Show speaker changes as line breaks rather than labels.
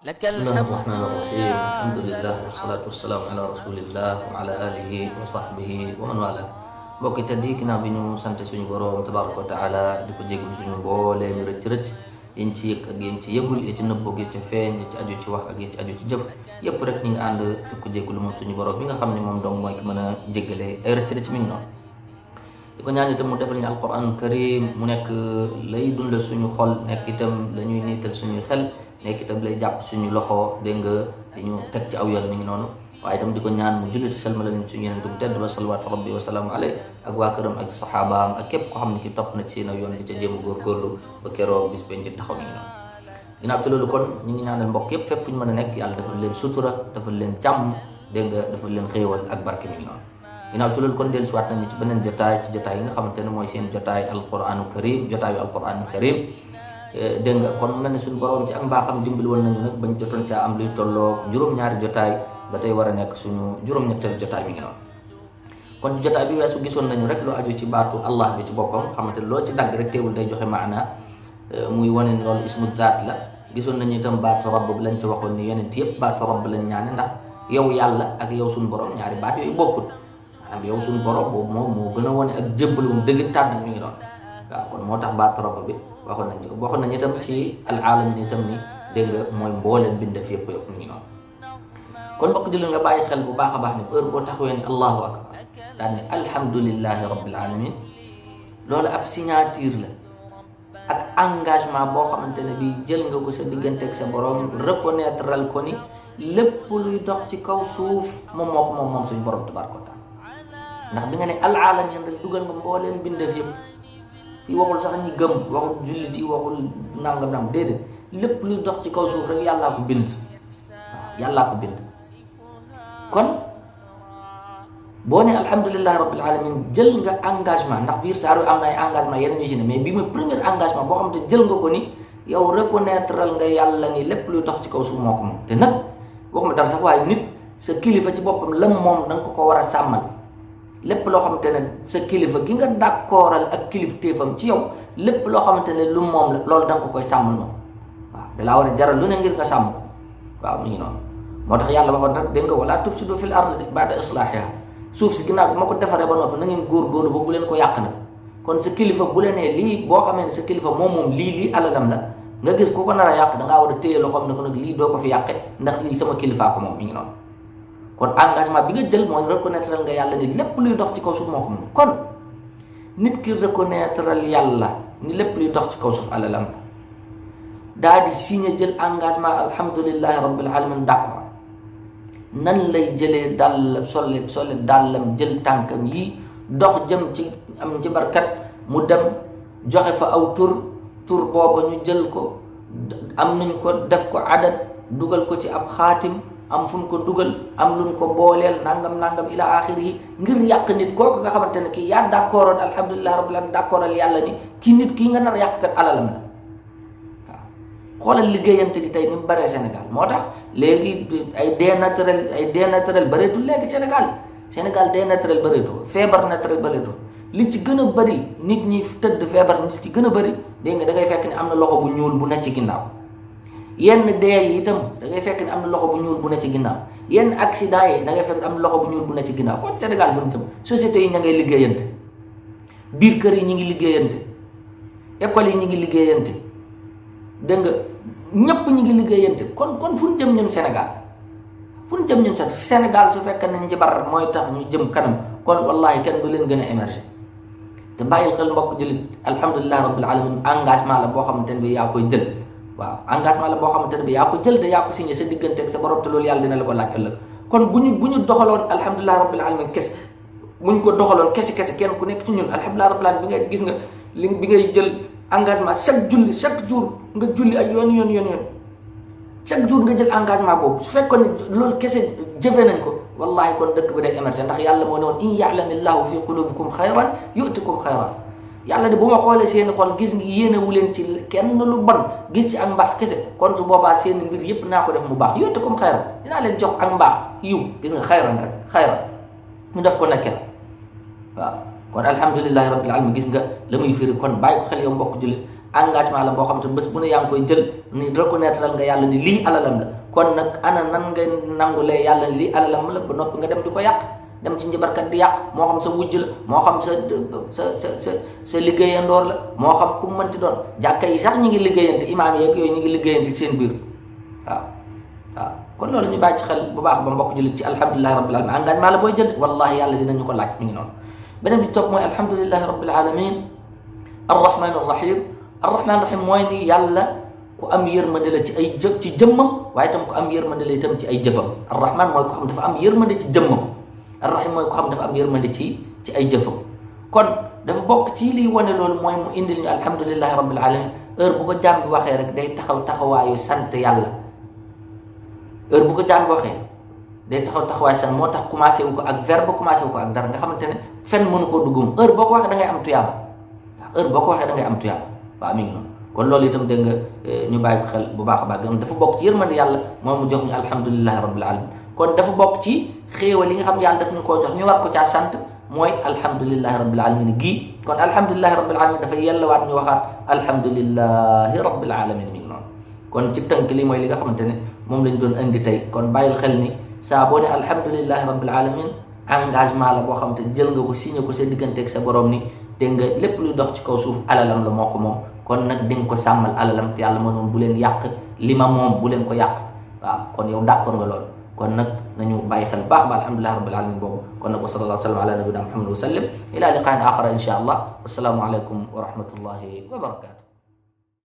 لك
بسم الله
الحمد
الرحمن الرحيم الحمد
يا
لله والصلاة والسلام على رسول الله وعلى آله وصحبه ومن والاه mbokk yi tedd yi ginnaaw bi ñu sant suñu borom tabaraka wa taala di ko jégalu suñu mboolee ñu rëcc yéen ci yëg ak yéen ci yëgul yi ci nëbboog yi ci feeñ yi ci aju ci wax ak yi ci aju ci jëf yépp rek ñi ngi ànd di ko jégalu moom suñu borom bi nga xam ne moom dong mooy ki mën a jéggale ay rëcc mi ngi noonu di ko ñaan itam mu defal ñu alquran karim mu nekk lay dundal suñu xol nekk itam la ñuy niital suñuy xel nekk itam lay jàpp suñu loxo dégg nga di ñu teg ci aw yoon mi ngi noonu waaye itam di ko ñaan mu julliti salmal leen suñu yeneen bu tedd ba salawaatu rabbi wa salaamu alayhi ak waa këram ak saxaabaam ak képp ko xam ne ki topp na ci seen yoon di ca jéem a góorgóorlu ba keroog bis bañ ci taxaw mi ngi noonu ginnaaw ci loolu kon ñu ngi ñaanal mbokk yëpp fépp fu ñu mën a nekk yàlla defal leen sutura defal leen jàmm dégg nga defal leen xéewal ak barke mi ngi noonu ginnaaw ci loolu kon dellu siwaat nañu ci beneen jotaay ci jotaay yi nga xamante ne mooy seen jotaay alquranu karim jotaayu alquranu karim dégg nga kon mel ne suñu borom ci ak mbaaxam dimbali woon nañu nag bañ jotoon caa am luy tolloo juróom-ñaari jotaay ba tey war a nekk suñu juróom-ñetteelu jotaay mi ngi noonu kon jotaay bi weesu gisoon nañu rek lu aju ci baatu allah bi ci boppam xamante ne loo ci dagg rek teewul day joxe maana muy wane ne loolu ismu zaat la gisoon nañu itam baatu rabb bi lañ ci waxoon ni yeneen yëpp baatu rabb lañ ñaane ndax yow yàlla ak yow suñu borom ñaari baat yooyu bokkut maanaam yow suñu borom boobu moom moo gën a wane ak jébbalum dëggantaan nag mi ngi noonu waaw kon moo tax baatu rabb bi waxoon nañu itam ci al alamin itam ni dégg nga mooy mbooleem bindeef yëpp yëpp mi ngi noonu kon mbokk jullit nga bàyyi xel bu baax a baax ne heure boo taxawee ne allahu akbar daal ne alhamdulillahi rabbil alamin loolu ab signature la ak engagement boo xamante ne bii jël nga ko sa diggante ak sa borom reconnaîtreal ko ni lépp luy dox ci kaw suuf moom moo ko moom suñu borom tabaraka wa taala ndax bi nga ne al alamin rek dugal nga mbooleem bindeef yëpp fii waxul sax ñi gëm waxul jullit yi waxul nangam déedéet lépp luy dox ci kaw suuf rek yàllaa ko bind waaw yàllaa ko bind kon boo ne alhamdulillahi rabbil alamin jël nga engagement ndax biir saaru am na ay engagement yeneen yu ci ne mais bii mooy premier engagement boo xamante jël nga ko ni yow reconnaîtreal nga yàlla ni lépp luy dox ci kaw suuf moo ko moom te nag waxuma dara sax waaye nit sa kilifa ci boppam lam moom da nga ko war a sàmmal lépp loo xamante ne sa kilifa gi nga d'accordal ak kilifteefam ci yow lépp loo xamante ne lu moom la loolu da nga ko koy sàmmal moom waaw dalaa war a jaral lu ne ngir nga sàmm ko waaw mu ngi noonu moo tax yàlla waxoon rek dégg nga wala tufsidu fil ardi ba'da islahiha suuf si ginnaaw bi ma ko defaree ba noppi na ngeen góorgóorlu ba bu leen ko yàq nag kon sa kilifa bu la nee lii boo xamee ne sa kilifa moom lii alalam la nga gis ku ko nar a yàq dangaa war a téye loo xam ne ko nag lii doo ko fi yàqe ndax lii sama kilifaa ko moom mi ngi noonu kon engagement bi nga jël mooy reconnaître nga yàlla ni lépp luy dox ci kaw suuf moo ko moom kon nit ki reconnaître yàlla ni lépp luy dox ci kaw suuf alalam la daa di signé jël engagement alhamdulillahi rabbil alamin d'accord nan lay jëlee dàll sollet dàllam jël tànkam yi dox jëm ci am ci barkat mu dem joxe fa aw tur booba ñu jël ko am nañ ko def ko adat dugal ko ci ab xaatim am fu ñu ko dugal am luñ ko booleel nangam ila axir yi ngir yàq nit kooku nga xamante ne kii yaa d'accordoon alhamdulillahi rabbil alamin d'accordal yàlla ni kii nit kii nga nar a yàq kat alalam la xoolal liggéeyante gi tey ni mu bëree Sénégal moo tax léegi ay dee naturel bëreetul léegi Sénégal dee naturel bëreetul feebar naturel bëreetul li ci gën a bëri nit ñi tëdd feebar li ci gën a bëri dégg nga da ngay fekk ne am na loxo bu ñuul bu ne ci ginnaaw yenn dee yi itam da ngay fekk ne am na loxo bu ñuul bu ne ci ginnaaw yenn accident yi da ngay fekk ne am na loxo bu ñuul bu ne ci ginnaaw kon Sénégal fu ñu jëm sociétés yi ña ngay liggéeyante biir kër yi ñi ngi liggéeyante école yi ñi ngi liggéeyante dégg nga ñëpp ñi ngi liggéeyante kon fu ñu jëm ñun Sénégal su fekkee nañ ci bar mooy tax ñu jëm kanam kon wallahi kenn du leen gën a émerger te bàyyil xel mbokk jullit alhamdulillahi rabbil alamin engagement la boo xamante ne bi yaa koy jël waaw engagement la boo xamante ne bi yaa ko jël te yaa ko signé sa diggante ak sa borom te loolu yàlla dina la ko laaj ëllëg kon bu ñu doxaloon alhamdulillahi rabbil alamin kese buñ ko doxaloon kese kenn ku nekk ci ñun alhamdulillahi rabbil alamin bi ngay gis nga bi ngay jël engagement chaque jour nga julli ay yoon chaque jour nga jël engagement boobu su fekkoon ne loolu kese jëfe nañ ko wallahi kon dëkk bi day émerger ndax yàlla moo ne woon in ya'lamillahu fi qulubikum xayran yu'tikum xayran yàlla de bu ma xoolee seen xol gis ngi yéenewu leen ci kenn lu bon gis ci ak mbaax kese kon su boobaa seen mbir yépp naa ko def mu baax yu'tikum xayran dinaa leen jox ak mbaax yiw gis nga xayran ñu def ko nekkee waaw kon alhamdulillahi rabbil alamin gis nga la muy firi kon bàyyi ko xel yow mbokk jullit engagement la boo xam te bés bu ne yaa ngi koy jël ni reconnaître nga yàlla ni lii alalam la kon nag ana nan ngay nangulee yàlla ni lii alalam la ba noppi nga dem di ko yàq dem ci njabarkat di yàq moo xam sa wujj la moo xam sa liggéeyandoor la moo xam ku mënti doon jàkka yi sax ñi ngi liggéeyante imaam yeeg yooyu ñi ngi liggéeyante seen biir waaw kon loolu ñu bàyyi ci xel bu baax ba mbokk jullit ci alhamdulillahi rabbil alamin engagement la booy jël wallahi yàlla dinañu ko laaj mi ngi noonu beneen bi topp mooy alhamdulillahi rabbil alamin arrahman arrahim arrahman arrahim mooy ni yàlla ku am yërmande la ci ay jëf ci jëmmam waaye itam ku am yërmande la itam ci ay jëfam arrahman mooy ko xam dafa am yërmande ci jëmmam arrahim mooy ko xam dafa am yërmande ci ay jëfam kon dafa bokk ci liy wane loolu mooy mu indil ñu alhamdulillahi rabbil alamin heure bu ko jàmm bi waxee rek day taxawaayu sant yàlla heure bu ko jàmm bi waxee day taxawaayu sant moo tax commencé wu ko ak verbe commencé wu ko ak dara nga xamante ne fen mënu koo duggum heure boo ko waxee da ngay am tuyaaba heure boo ko waxee da ngay am tuyaaba waaw mi ngi noonu kon loolu itam dégg nga ñu bàyyi ko xel bu baax a baax dafa bokk ci yërmande yàlla moom mu jox ñu alhamdulillahi rabbil alamin kon dafa bokk ci xéewal yi nga xam yàlla daf ñu koo jox ñu war ko caa sant mooy alhamdulillahi rabbil alamin gii kon alhamdulillahi rabbil alamin dafa yellawaat ñu waxaat alhamdulillahi rabbil alamin mi ngi noonu kon ci tënk li mooy li nga xamante ne moom lañ doon indi tey kon bàyyil xel ni saa boo ne alhamdulillahi rabbil alamin engagement la boo xamante jël nga ko signé ko sa digganteeg sa borom ni dégg nga lépp luy dox ci kaw suuf alalam la moo ko moom kon nag di nga ko sàmmal alalam te yàlla mënoon bu leen yàq li ma moom bu leen ko yàq waaw kon yow d'accord nga loolu kon nag nañu bàyyi xel baax ba alhamdulillahi rabbil alamin boobu kon nag wa sallallahu sallam ala nabina muhammad wa sallam ila liqain axara insha allah wassalaamu aleykum wa rahmatullahi wa barakatuh